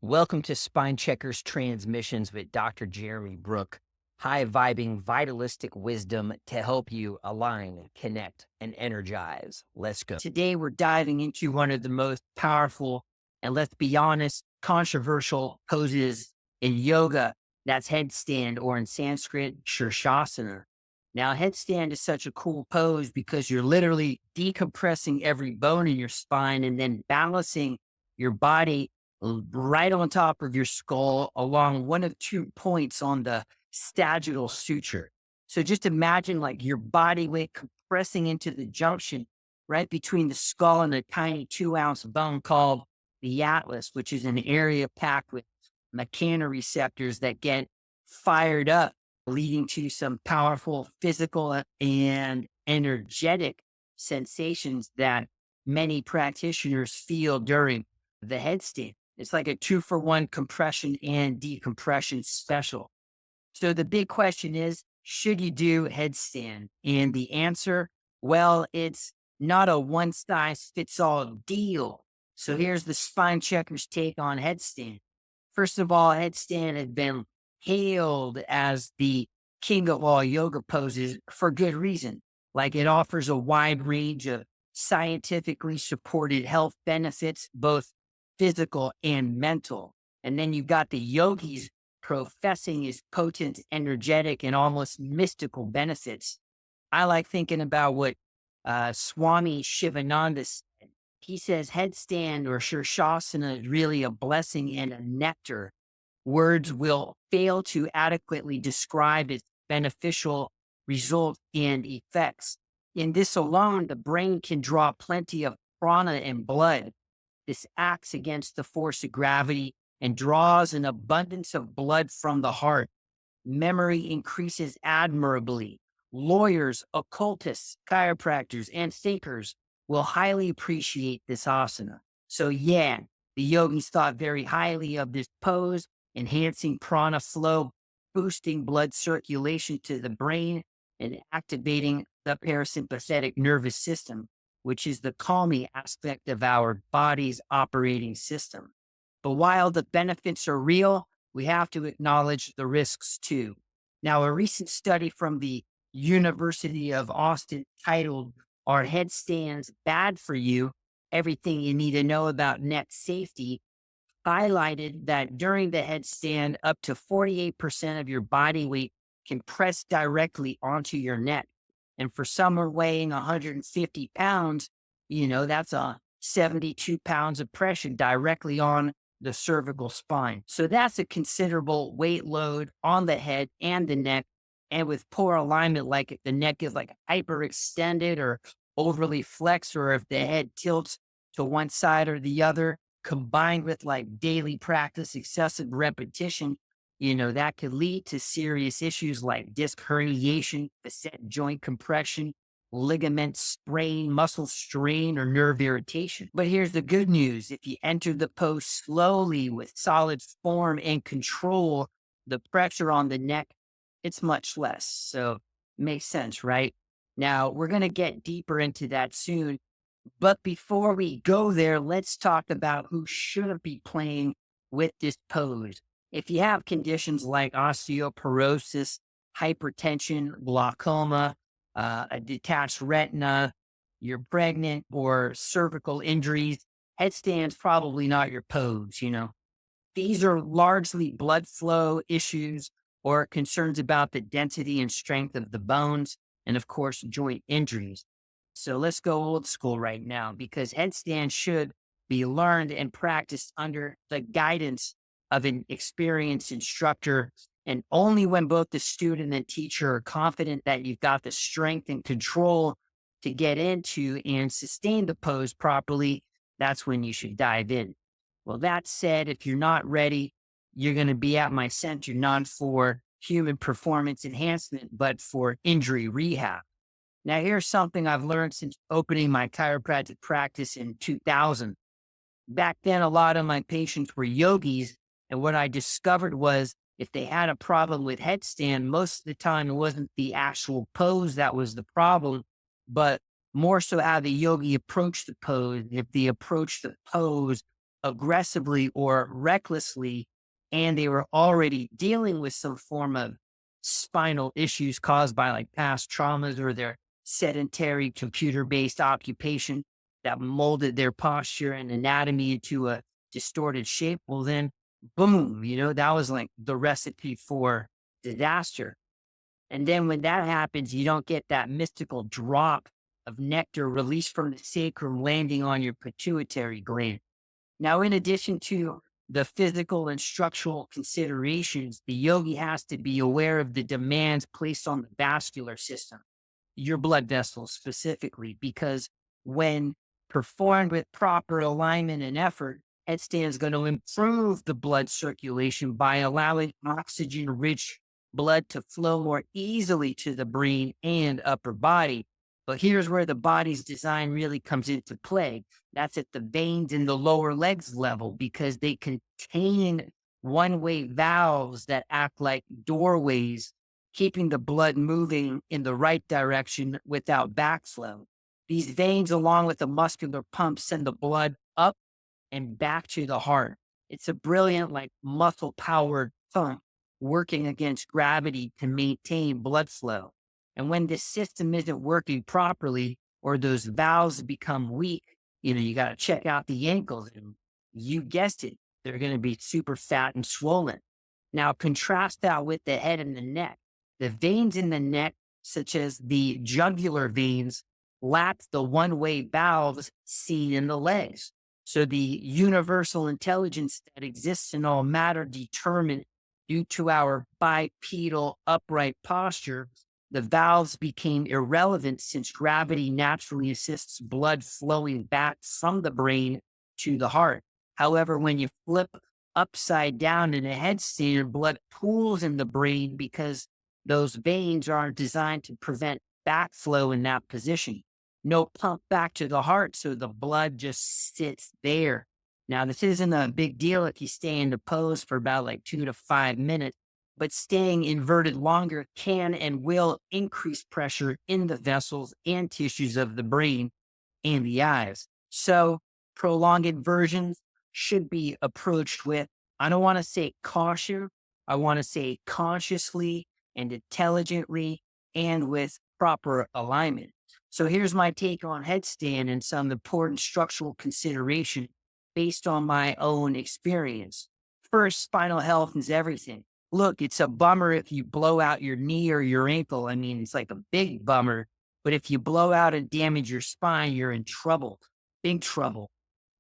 Welcome to Spine Checkers Transmissions with Dr. Jeremy Brook. High vibing, vitalistic wisdom to help you align, connect, and energize. Let's go. Today, we're diving into one of the most powerful and, let's be honest, controversial poses in yoga. That's headstand, or in Sanskrit, sirsasana. Now, headstand is such a cool pose because you're literally decompressing every bone in your spine and then balancing your body right on top of your skull along one of 2 points on the sagittal suture. So just imagine like your body weight compressing into the junction right between the skull and a tiny 2-ounce bone called the atlas, which is an area packed with mechanoreceptors that get fired up, leading to some powerful physical and energetic sensations that many practitioners feel during the headstand. It's like a 2-for-1 compression and decompression special. So the big question is, should you do headstand? And the answer, well, it's not a one-size-fits-all deal. So here's the Spine Checkers take on headstand. First of all, headstand has been hailed as the king of all yoga poses for good reason. Like, it offers a wide range of scientifically supported health benefits, both physical and mental. And then you've got the yogis professing his potent, energetic, and almost mystical benefits. I like thinking about what Swami Shivananda said. He says headstand or shirshasana is really a blessing and a nectar. Words will fail to adequately describe its beneficial results and effects. In this alone, the brain can draw plenty of prana and blood. This acts against the force of gravity and draws an abundance of blood from the heart. Memory increases admirably. Lawyers, occultists, chiropractors, and thinkers will highly appreciate this asana. So yeah, the yogis thought very highly of this pose, enhancing prana flow, boosting blood circulation to the brain, and activating the parasympathetic nervous system, which is the calming aspect of our body's operating system. But while the benefits are real, we have to acknowledge the risks too. Now, a recent study from the University of Austin titled, "Are Headstands Bad for You? Everything You Need to Know About Neck Safety," highlighted that during the headstand, up to 48% of your body weight can press directly onto your neck. And for someone weighing 150 pounds, that's a 72 pounds of pressure directly on the cervical spine. So that's a considerable weight load on the head and the neck. And with poor alignment, like if the neck is like hyperextended or overly flexed, or if the head tilts to one side or the other, combined with like daily practice, excessive repetition, that could lead to serious issues like disc herniation, facet joint compression, ligament sprain, muscle strain, or nerve irritation. But here's the good news. If you enter the pose slowly with solid form and control, the pressure on the neck, it's much less. So makes sense, right? Now, we're going to get deeper into that soon. But before we go there, let's talk about who shouldn't be playing with this pose. If you have conditions like osteoporosis, hypertension, glaucoma, a detached retina, you're pregnant, or cervical injuries, headstand's probably not your pose. These are largely blood flow issues or concerns about the density and strength of the bones, and of course, joint injuries. So let's go old school right now, because headstand should be learned and practiced under the guidance of an experienced instructor. And only when both the student and teacher are confident that you've got the strength and control to get into and sustain the pose properly, that's when you should dive in. Well, that said, if you're not ready, you're going to be at my center, not for human performance enhancement, but for injury rehab. Now, here's something I've learned since opening my chiropractic practice in 2000. Back then, a lot of my patients were yogis, and what I discovered was if they had a problem with headstand, most of the time it wasn't the actual pose that was the problem, but more so how the yogi approached the pose. If they approached the pose aggressively or recklessly, and they were already dealing with some form of spinal issues caused by like past traumas or their sedentary computer-based occupation that molded their posture and anatomy into a distorted shape. Well, then boom, that was like the recipe for disaster. And then when that happens, you don't get that mystical drop of nectar released from the sacrum landing on your pituitary gland. Now, in addition to the physical and structural considerations, the yogi has to be aware of the demands placed on the vascular system, your blood vessels specifically, because when performed with proper alignment and effort, headstand is going to improve the blood circulation by allowing oxygen rich blood to flow more easily to the brain and upper body. But here's where the body's design really comes into play. That's at the veins in the lower legs level, because they contain one-way valves that act like doorways, keeping the blood moving in the right direction without backflow. These veins, along with the muscular pump, send the blood up and back to the heart. It's a brilliant, like muscle powered pump working against gravity to maintain blood flow. And when this system isn't working properly or those valves become weak, you got to check out the ankles. And you guessed it, they're going to be super fat and swollen. Now, contrast that with the head and the neck. The veins in the neck, such as the jugular veins, lack the one-way valves seen in the legs. So the universal intelligence that exists in all matter determined due to our bipedal upright posture, the valves became irrelevant since gravity naturally assists blood flowing back from the brain to the heart. However, when you flip upside down in a headstand, blood pools in the brain because those veins aren't designed to prevent backflow in that position. No pump back to the heart, so the blood just sits there. Now, this isn't a big deal if you stay in the pose for about like 2 to 5 minutes, but staying inverted longer can and will increase pressure in the vessels and tissues of the brain and the eyes. So prolonged inversions should be approached with, I don't want to say caution, I want to say consciously and intelligently and with proper alignment. So here's my take on headstand and some important structural consideration based on my own experience. First, spinal health is everything. Look, it's a bummer if you blow out your knee or your ankle. I mean, it's like a big bummer. But if you blow out and damage your spine, you're in trouble, big trouble.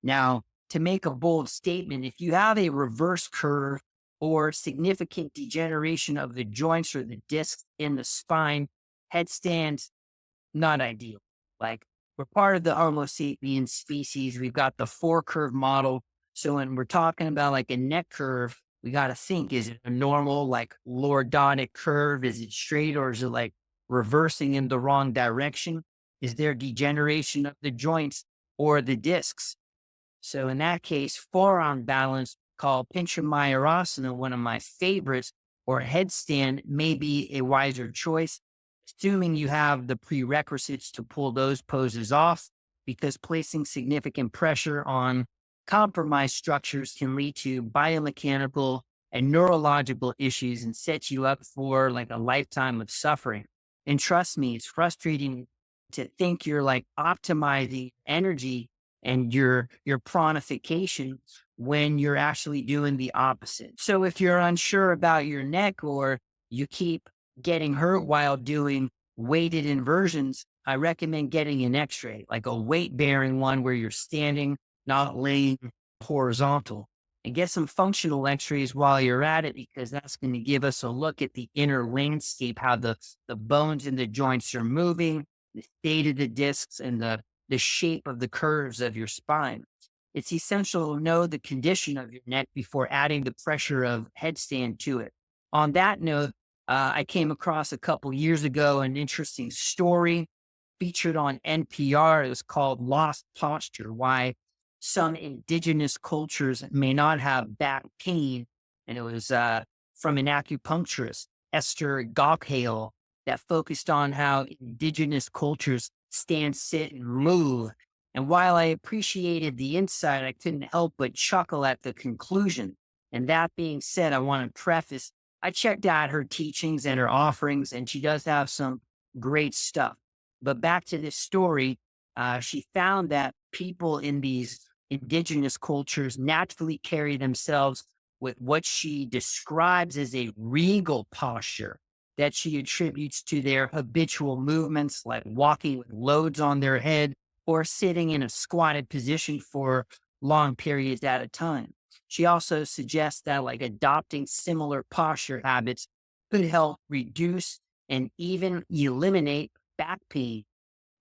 Now, to make a bold statement, if you have a reverse curve or significant degeneration of the joints or the discs in the spine, headstands, not ideal. Like, we're part of the Homo sapiens species. We've got the four curve model. So when we're talking about like a neck curve, we got to think, is it a normal, like lordotic curve? Is it straight, or is it like reversing in the wrong direction? Is there degeneration of the joints or the discs? So in that case, forearm balance, called Mayurasana, one of my favorites, or headstand may be a wiser choice, assuming you have the prerequisites to pull those poses off, because placing significant pressure on compromised structures can lead to biomechanical and neurological issues and set you up for like a lifetime of suffering. And trust me, it's frustrating to think you're like optimizing energy and your pranification when you're actually doing the opposite. So if you're unsure about your neck, or you keep getting hurt while doing weighted inversions, I recommend getting an x-ray, like a weight bearing one where you're standing, not laying horizontal, and get some functional x-rays while you're at it, because that's going to give us a look at the inner landscape, how the bones in the joints are moving, the state of the discs, and the shape of the curves of your spine. It's essential to know the condition of your neck before adding the pressure of headstand to it. On that note, I came across a couple years ago an interesting story featured on NPR. It was called Lost Posture, Why Some Indigenous Cultures May Not Have Back Pain. And it was from an acupuncturist, Esther Gockhale, that focused on how indigenous cultures stand, sit, and move. And while I appreciated the insight, I couldn't help but chuckle at the conclusion. And that being said, I want to preface I checked out her teachings and her offerings, and she does have some great stuff. But back to this story, she found that people in these indigenous cultures naturally carry themselves with what she describes as a regal posture that she attributes to their habitual movements, like walking with loads on their head or sitting in a squatted position for long periods at a time. She also suggests that like adopting similar posture habits could help reduce and even eliminate back pain.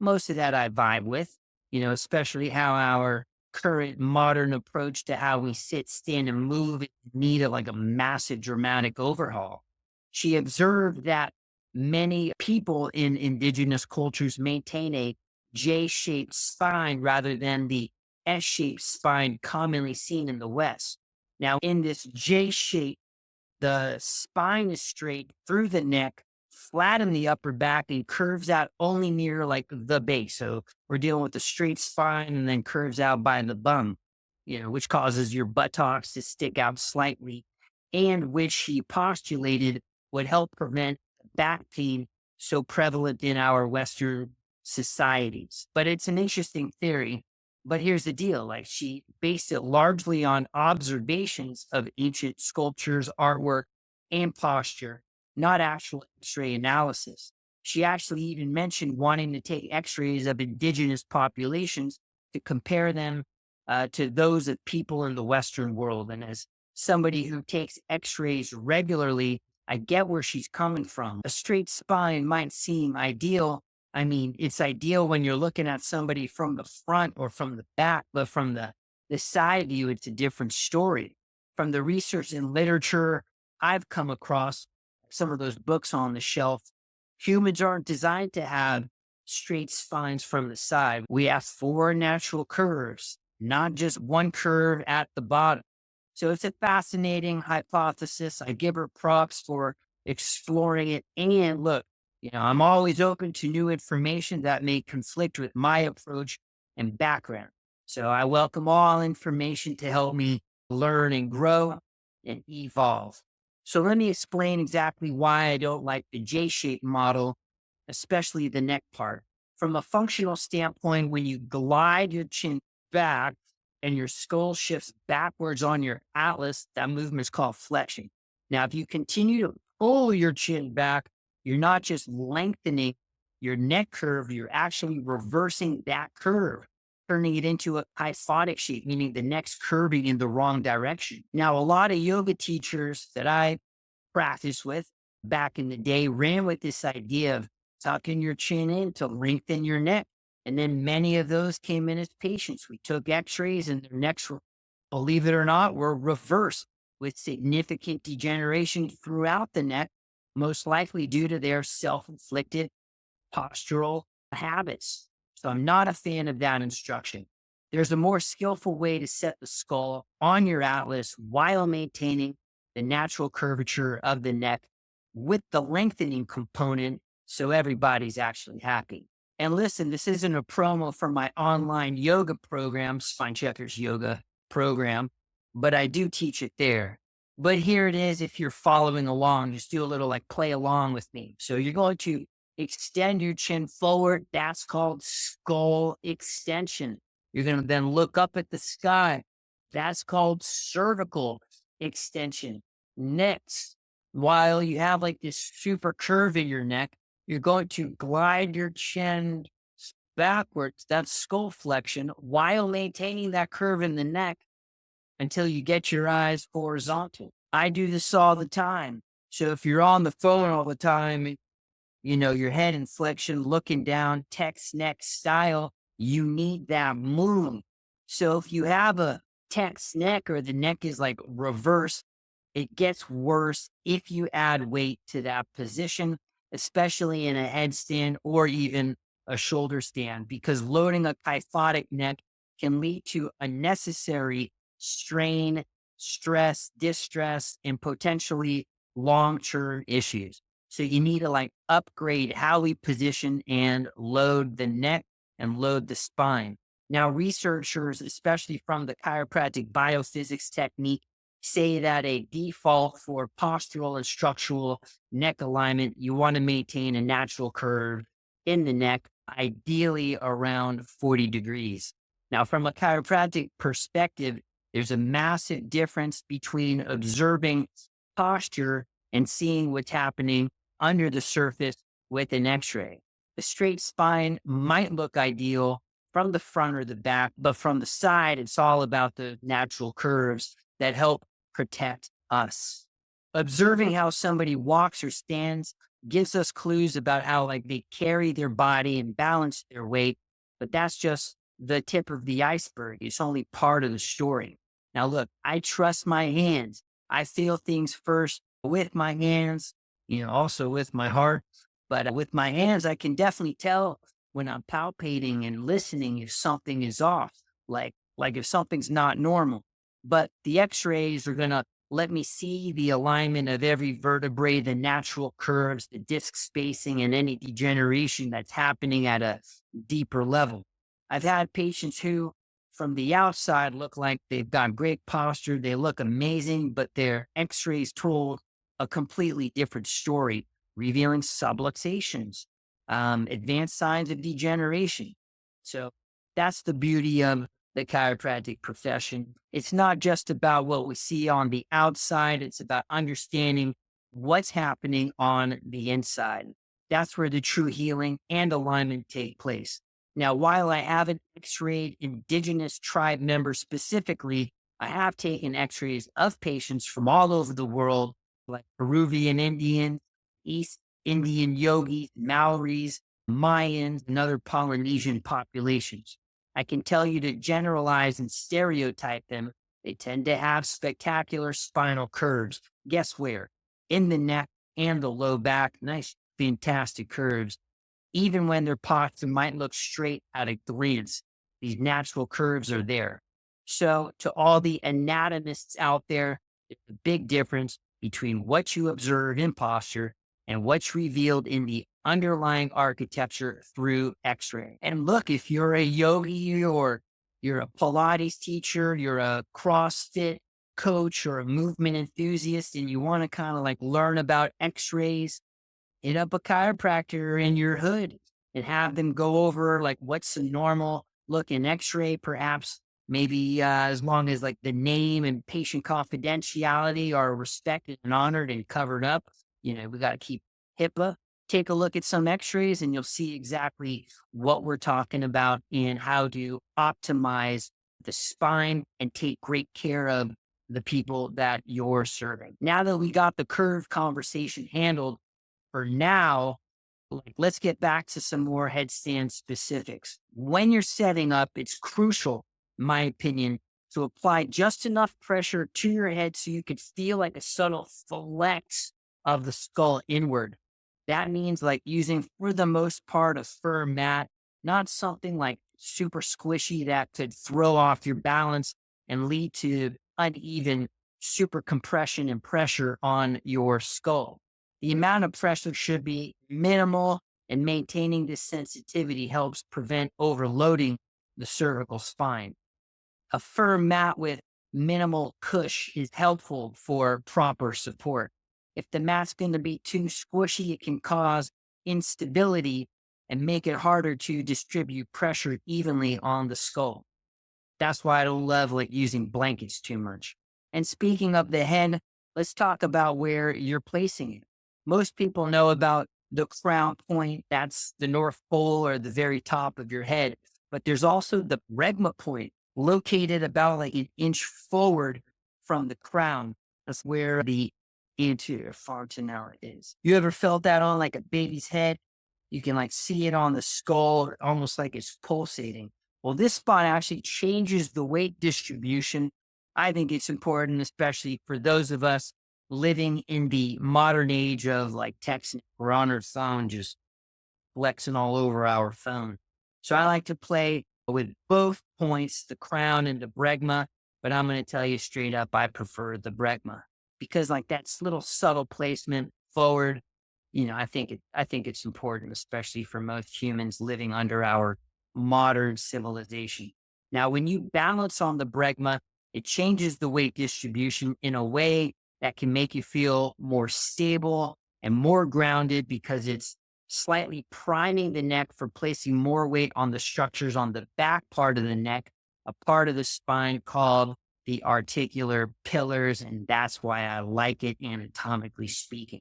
Most of that I vibe with, especially how our current modern approach to how we sit, stand, and move need a, like a massive dramatic overhaul. She observed that many people in indigenous cultures maintain a J-shaped spine rather than the S-shaped spine commonly seen in the West. Now, in this J shape, the spine is straight through the neck, flat in the upper back, and curves out only near like the base. So we're dealing with the straight spine and then curves out by the bum, which causes your buttocks to stick out slightly, and which he postulated would help prevent back pain so prevalent in our Western societies. But it's an interesting theory. But here's the deal, like she based it largely on observations of ancient sculptures, artwork, and posture, not actual X-ray analysis. She actually even mentioned wanting to take X-rays of indigenous populations to compare them to those of people in the Western world. And as somebody who takes X-rays regularly, I get where she's coming from. A straight spine might seem ideal. I mean, it's ideal when you're looking at somebody from the front or from the back, but from the side view, it's a different story. From the research and literature I've come across, some of those books on the shelf, humans aren't designed to have straight spines from the side. We have four natural curves, not just one curve at the bottom. So it's a fascinating hypothesis. I give her props for exploring it. And look, I'm always open to new information that may conflict with my approach and background. So I welcome all information to help me learn and grow and evolve. So let me explain exactly why I don't like the J-shaped model, especially the neck part. From a functional standpoint, when you glide your chin back and your skull shifts backwards on your atlas, that movement is called flexion. Now, if you continue to pull your chin back, you're not just lengthening your neck curve, you're actually reversing that curve, turning it into a kyphotic shape, meaning the neck's curving in the wrong direction. Now, a lot of yoga teachers that I practiced with back in the day ran with this idea of tucking your chin in to lengthen your neck. And then many of those came in as patients. We took x-rays and their necks were, believe it or not, were reversed with significant degeneration throughout the neck, most likely due to their self-inflicted postural habits. So I'm not a fan of that instruction. There's a more skillful way to set the skull on your atlas while maintaining the natural curvature of the neck with the lengthening component so everybody's actually happy. And listen, this isn't a promo for my online yoga program, Spine Checkers Yoga program, but I do teach it there. But here it is. If you're following along, just do a little like play along with me. So you're going to extend your chin forward. That's called skull extension. You're going to then look up at the sky. That's called cervical extension. Next, while you have like this super curve in your neck, you're going to glide your chin backwards. That's skull flexion while maintaining that curve in the neck until you get your eyes horizontal. I do this all the time. So if you're on the phone all the time, your head in flexion, looking down, text neck style, you need that move. So if you have a text neck or the neck is like reverse, it gets worse if you add weight to that position, especially in a headstand or even a shoulder stand, because loading a kyphotic neck can lead to unnecessary strain, stress, distress, and potentially long-term issues. So you need to like upgrade how we position and load the neck and load the spine. Now, researchers, especially from the chiropractic biophysics technique, say that a default for postural and structural neck alignment, you want to maintain a natural curve in the neck, ideally around 40 degrees. Now, from a chiropractic perspective, there's a massive difference between observing posture and seeing what's happening under the surface with an x ray. The straight spine might look ideal from the front or the back, but from the side, it's all about the natural curves that help protect us. Observing how somebody walks or stands gives us clues about how like they carry their body and balance their weight, but that's just the tip of the iceberg. It's only part of the story. Now, look, I trust my hands. I feel things first with my hands, also with my heart. But with my hands, I can definitely tell when I'm palpating and listening if something is off, like if something's not normal. But the x-rays are going to let me see the alignment of every vertebrae, the natural curves, the disc spacing, and any degeneration that's happening at a deeper level. I've had patients who, from the outside, look like they've got great posture. They look amazing, but their x-rays told a completely different story, revealing subluxations, advanced signs of degeneration. So that's the beauty of the chiropractic profession. It's not just about what we see on the outside, it's about understanding what's happening on the inside. That's where the true healing and alignment take place. Now, while I haven't x-rayed indigenous tribe members specifically, I have taken x-rays of patients from all over the world, like Peruvian Indians, East Indian yogis, Maoris, Mayans, and other Polynesian populations. I can tell you to generalize and stereotype them. They tend to have spectacular spinal curves. Guess where? In the neck and the low back. Nice, fantastic curves. Even when their posture might look straight at a glance, these natural curves are there. So, to all the anatomists out there, there's a big difference between what you observe in posture and what's revealed in the underlying architecture through x-ray. And look, if you're a yogi or you're a Pilates teacher, you're a CrossFit coach or a movement enthusiast, and you want to kind of like learn about x-rays, hit up a chiropractor in your hood and have them go over like what's a normal looking x-ray, perhaps maybe as long as like the name and patient confidentiality are respected and honored and covered up. We got to keep HIPAA. Take a look at some x-rays and you'll see exactly what we're talking about and how to optimize the spine and take great care of the people that you're serving. Now that we got the curve conversation handled, for now, like, let's get back to some more headstand specifics. When you're setting up, it's crucial, in my opinion, to apply just enough pressure to your head so you could feel like a subtle flex of the skull inward. That means like using, for the most part, a firm mat, not something like super squishy that could throw off your balance and lead to uneven super compression and pressure on your skull. The amount of pressure should be minimal, and maintaining this sensitivity helps prevent overloading the cervical spine. A firm mat with minimal push is helpful for proper support. If the mat's going to be too squishy, it can cause instability and make it harder to distribute pressure evenly on the skull. That's why I don't love like using blankets too much. And speaking of the head, let's talk about where you're placing it. Most people know about the crown point. That's the North Pole or the very top of your head. But there's also the bregma point located about like an inch forward from the crown. That's where the anterior fontanelle is. You ever felt that on like a baby's head? You can like see it on the skull, almost like it's pulsating. Well, this spot actually changes the weight distribution. I think it's important, especially for those of us living in the modern age of like texting. We're on our phone, just flexing all over our phone. So I like to play with both points, the crown and the bregma, but I'm going to tell you straight up, I prefer the bregma because like that's little subtle placement forward. I think it's important, especially for most humans living under our modern civilization. Now, when you balance on the bregma, it changes the weight distribution in a way that can make you feel more stable and more grounded because it's slightly priming the neck for placing more weight on the structures on the back part of the neck, a part of the spine called the articular pillars. And that's why I like it anatomically speaking.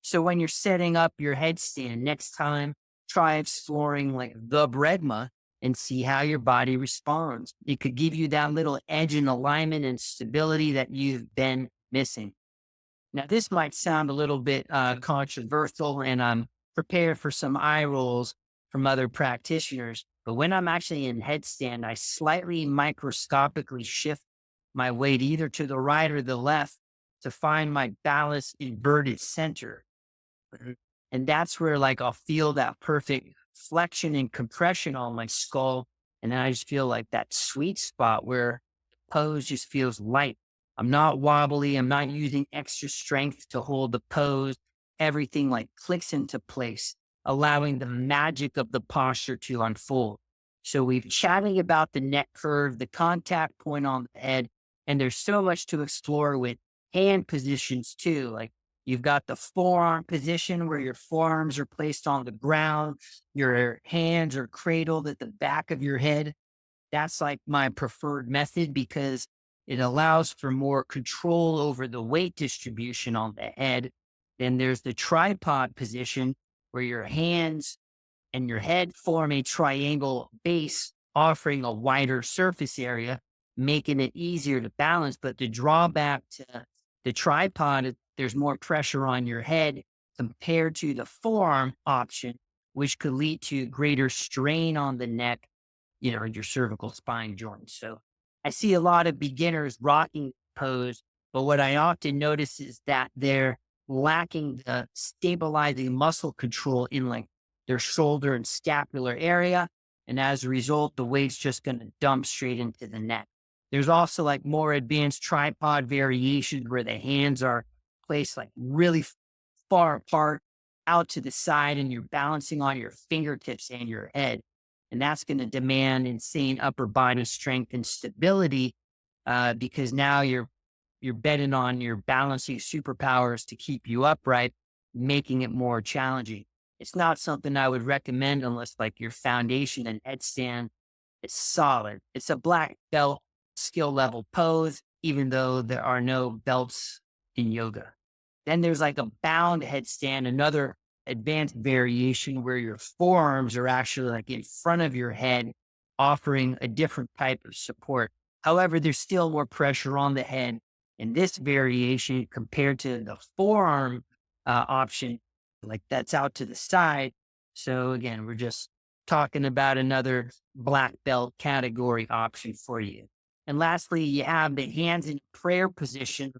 So when you're setting up your headstand next time, try exploring like the bregma and see how your body responds. It could give you that little edge in alignment and stability that you've been missing. Now, this might sound a little bit controversial, and I'm prepared for some eye rolls from other practitioners. But when I'm actually in headstand, I slightly microscopically shift my weight either to the right or the left to find my ballast inverted center. Mhm. And that's where like I'll feel that perfect flexion and compression on my skull. And then I just feel like that sweet spot where pose just feels light. I'm not wobbly. I'm not using extra strength to hold the pose. Everything like clicks into place, allowing the magic of the posture to unfold. So we've chatting about the neck curve, the contact point on the head, and there's so much to explore with hand positions too. Like you've got the forearm position where your forearms are placed on the ground, your hands are cradled at the back of your head. That's like my preferred method because it allows for more control over the weight distribution on the head. Then there's the tripod position where your hands and your head form a triangle base, offering a wider surface area, making it easier to balance. But the drawback to the tripod is there's more pressure on your head compared to the forearm option, which could lead to greater strain on the neck, your cervical spine joints. So I see a lot of beginners rocking pose, but what I often notice is that they're lacking the stabilizing muscle control in like their shoulder and scapular area. And as a result, the weight's just going to dump straight into the neck. There's also like more advanced tripod variations where the hands are placed like really far apart out to the side and you're balancing on your fingertips and your head. And that's going to demand insane upper body strength and stability because now you're betting on your balancing superpowers to keep you upright, making it more challenging. It's not something I would recommend unless like your foundation and headstand is solid. It's a black belt skill level pose, even though there are no belts in yoga. Then there's like a bound headstand, another advanced variation where your forearms are actually like in front of your head, offering a different type of support. However, there's still more pressure on the head in this variation compared to the forearm option, like that's out to the side. So again, we're just talking about another black belt category option for you. And lastly, you have the hands in prayer position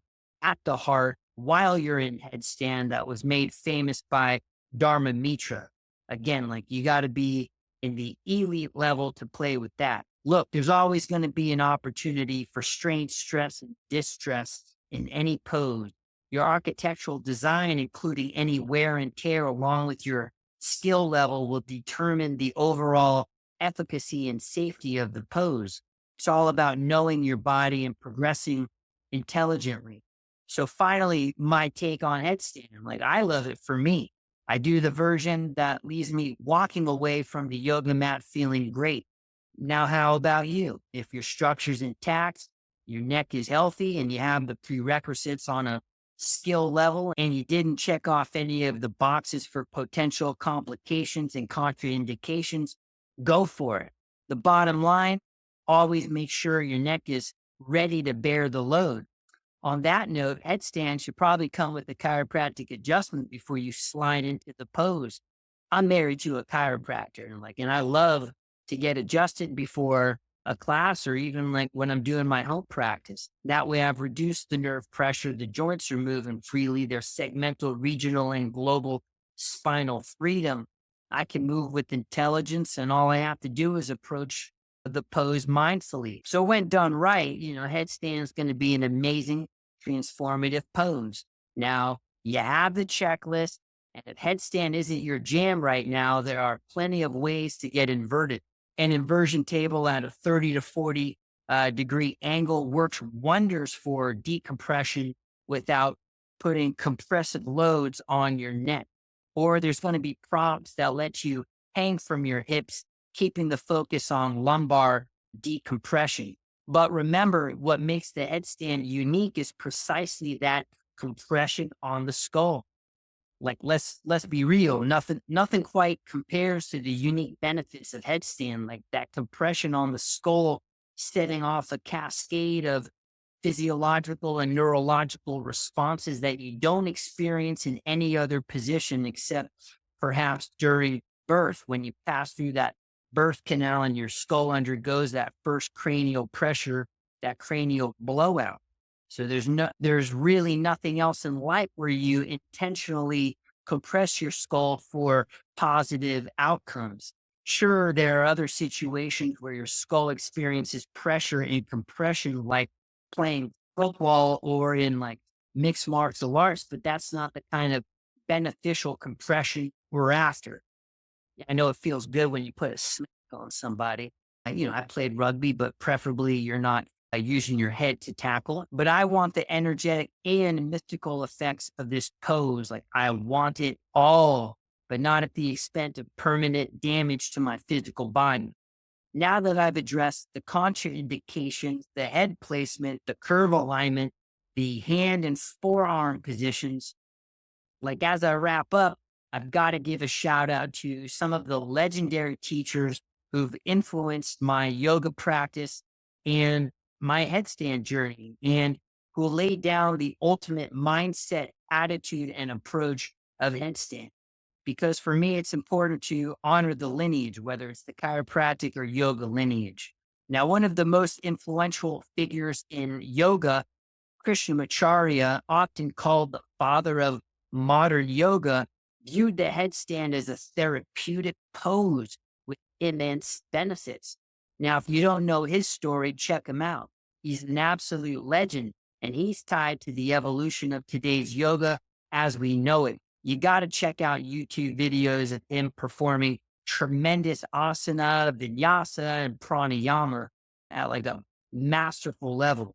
at the heart while you're in headstand that was made famous by Dharma Mitra. Again, like you got to be in the elite level to play with that. Look, there's always going to be an opportunity for strain, stress, and distress in any pose. Your architectural design, including any wear and tear, along with your skill level, will determine the overall efficacy and safety of the pose. It's all about knowing your body and progressing intelligently. So finally, my take on headstand, like I love it for me. I do the version that leaves me walking away from the yoga mat feeling great. Now, how about you? If your structure's intact, your neck is healthy, and you have the prerequisites on a skill level, and you didn't check off any of the boxes for potential complications and contraindications, go for it. The bottom line, always make sure your neck is ready to bear the load. On that note, headstand should probably come with a chiropractic adjustment before you slide into the pose. I'm married to a chiropractor and I love to get adjusted before a class or even like when I'm doing my home practice. That way I've reduced the nerve pressure. The joints are moving freely. There's segmental, regional, and global spinal freedom. I can move with intelligence and all I have to do is approach the pose mindfully. So when done right, headstand is going to be an amazing transformative pose. Now you have the checklist, and if headstand isn't your jam right now, there are plenty of ways to get inverted. An inversion table at a 30 to 40 degree angle works wonders for decompression without putting compressive loads on your neck. Or there's going to be props that let you hang from your hips, keeping the focus on lumbar decompression. But remember, what makes the headstand unique is precisely that compression on the skull. Like let's be real, nothing quite compares to the unique benefits of headstand, like that compression on the skull, setting off a cascade of physiological and neurological responses that you don't experience in any other position except perhaps during birth, when you pass through that birth canal and your skull undergoes that first cranial pressure, that cranial blowout. So there's really nothing else in life where you intentionally compress your skull for positive outcomes. Sure, there are other situations where your skull experiences pressure and compression, like playing football or in like mixed martial arts, but that's not the kind of beneficial compression we're after. I know it feels good when you put a smack on somebody. I played rugby, but preferably you're not using your head to tackle. But I want the energetic and mystical effects of this pose. Like I want it all, but not at the expense of permanent damage to my physical body. Now that I've addressed the contraindications, the head placement, the curve alignment, the hand and forearm positions, like as I wrap up, I've got to give a shout out to some of the legendary teachers who've influenced my yoga practice and my headstand journey, and who laid down the ultimate mindset, attitude, and approach of headstand. Because for me, it's important to honor the lineage, whether it's the chiropractic or yoga lineage. Now, one of the most influential figures in yoga, Krishnamacharya, often called the father of modern yoga, viewed the headstand as a therapeutic pose with immense benefits. Now, if you don't know his story, check him out. He's an absolute legend, and he's tied to the evolution of today's yoga as we know it. You got to check out YouTube videos of him performing tremendous asana, vinyasa, and pranayama at like a masterful level.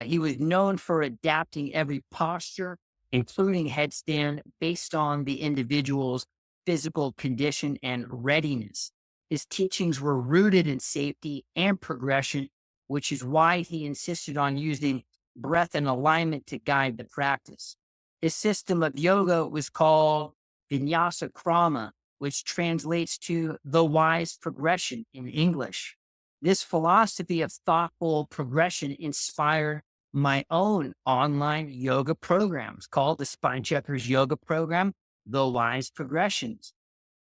He was known for adapting every posture, including headstand, based on the individual's physical condition and readiness. His teachings were rooted in safety and progression, which is why he insisted on using breath and alignment to guide the practice. His system of yoga was called Vinyasa Krama, which translates to the wise progression in English. This philosophy of thoughtful progression inspired my own online yoga programs called the Spine Checkers Yoga Program, The Wise Progressions.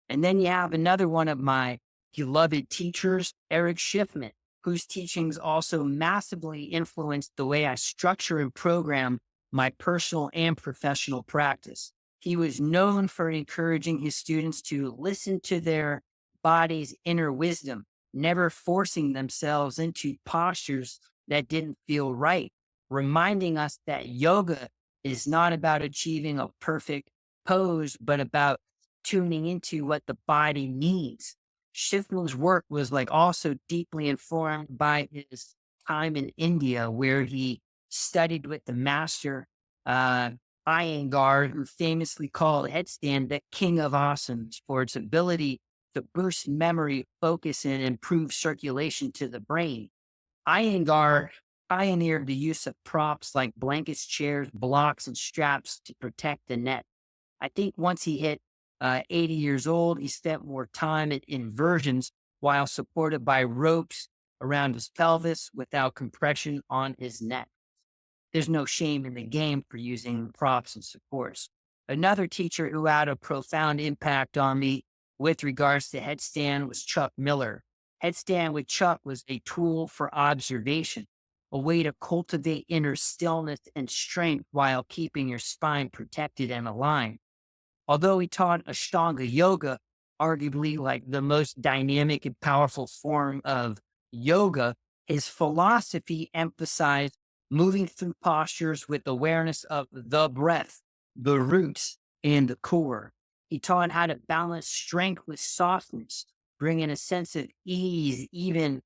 And then you have another one of my beloved teachers, Erich Schiffmann, whose teachings also massively influenced the way I structure and program my personal and professional practice. He was known for encouraging his students to listen to their body's inner wisdom, never forcing themselves into postures that didn't feel right, reminding us that yoga is not about achieving a perfect pose, but about tuning into what the body needs. Schiffman's work was like also deeply informed by his time in India, where he studied with the master Iyengar, who famously called headstand the king of asanas for its ability to boost memory, focus, and improve circulation to the brain. Iyengar pioneered the use of props like blankets, chairs, blocks, and straps to protect the neck. I think once he hit 80 years old, he spent more time in inversions while supported by ropes around his pelvis without compression on his neck. There's no shame in the game for using props and supports. Another teacher who had a profound impact on me with regards to headstand was Chuck Miller. Headstand with Chuck was a tool for observation, a way to cultivate inner stillness and strength while keeping your spine protected and aligned. Although he taught Ashtanga yoga, arguably like the most dynamic and powerful form of yoga, his philosophy emphasized moving through postures with awareness of the breath, the roots, and the core. He taught how to balance strength with softness, bringing a sense of ease even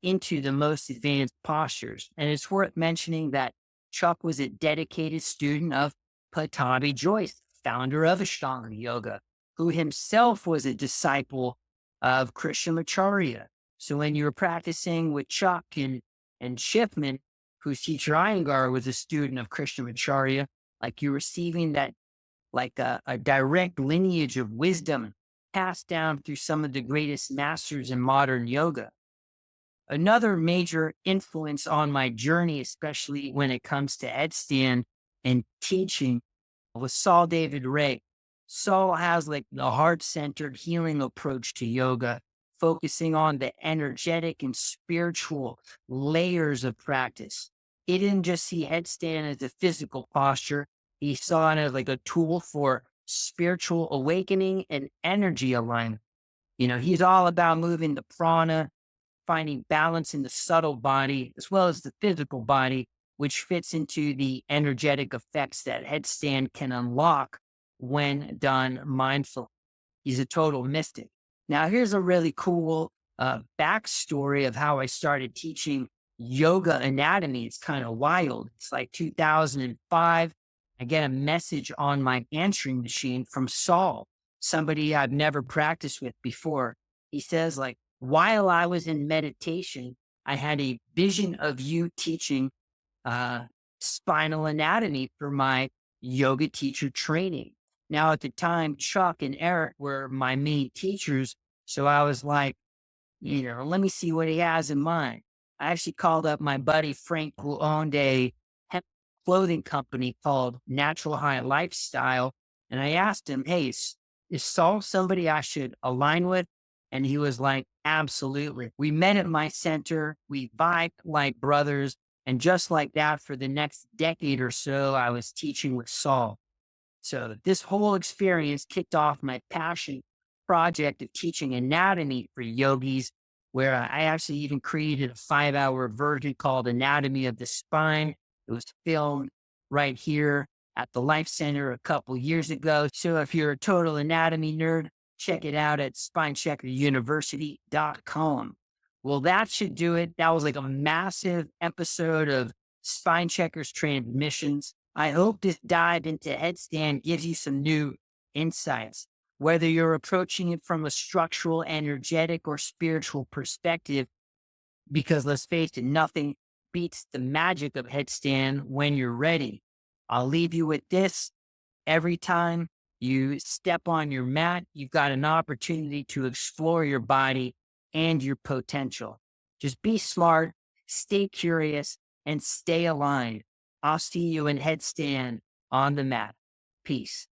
into the most advanced postures. And it's worth mentioning that Chuck was a dedicated student of Pattabhi Jois, founder of Ashtanga Yoga, who himself was a disciple of Krishnamacharya. So when you were practicing with Chuck and Schiffmann, whose teacher Iyengar was a student of Krishnamacharya, like you're receiving that like a direct lineage of wisdom passed down through some of the greatest masters in modern yoga. Another major influence on my journey, especially when it comes to headstand and teaching, was Saul David Raye. Saul has like the heart centered healing approach to yoga, focusing on the energetic and spiritual layers of practice. He didn't just see headstand as a physical posture, he saw it as like a tool for spiritual awakening and energy alignment. He's all about moving the prana, finding balance in the subtle body as well as the physical body, which fits into the energetic effects that headstand can unlock when done mindfully. He's a total mystic. Now, here's a really cool backstory of how I started teaching yoga anatomy. It's kind of wild. It's like 2005. I get a message on my answering machine from Saul, somebody I've never practiced with before. He says, like, while I was in meditation, I had a vision of you teaching uh, spinal anatomy for my yoga teacher training. Now, at the time, Chuck and Erich were my main teachers. So I was like, let me see what he has in mind. I actually called up my buddy Frank, who owned a hemp clothing company called Natural High Lifestyle. And I asked him, hey, is Saul somebody I should align with? And he was like, absolutely. We met at my center. We vibed like brothers. And just like that, for the next decade or so, I was teaching with Saul. So this whole experience kicked off my passion project of teaching anatomy for yogis, where I actually even created a 5-hour version called Anatomy of the Spine. It was filmed right here at the Life Center a couple years ago. So if you're a total anatomy nerd, check it out at spinecheckeruniversity.com. Well, that should do it. That was like a massive episode of Spine Checkers Transmissions. I hope this dive into headstand gives you some new insights. Whether you're approaching it from a structural, energetic, or spiritual perspective, because let's face it, nothing beats the magic of headstand when you're ready. I'll leave you with this. Every time you step on your mat, you've got an opportunity to explore your body and your potential. Just be smart, stay curious, and stay aligned. I'll see you in headstand on the mat. Peace.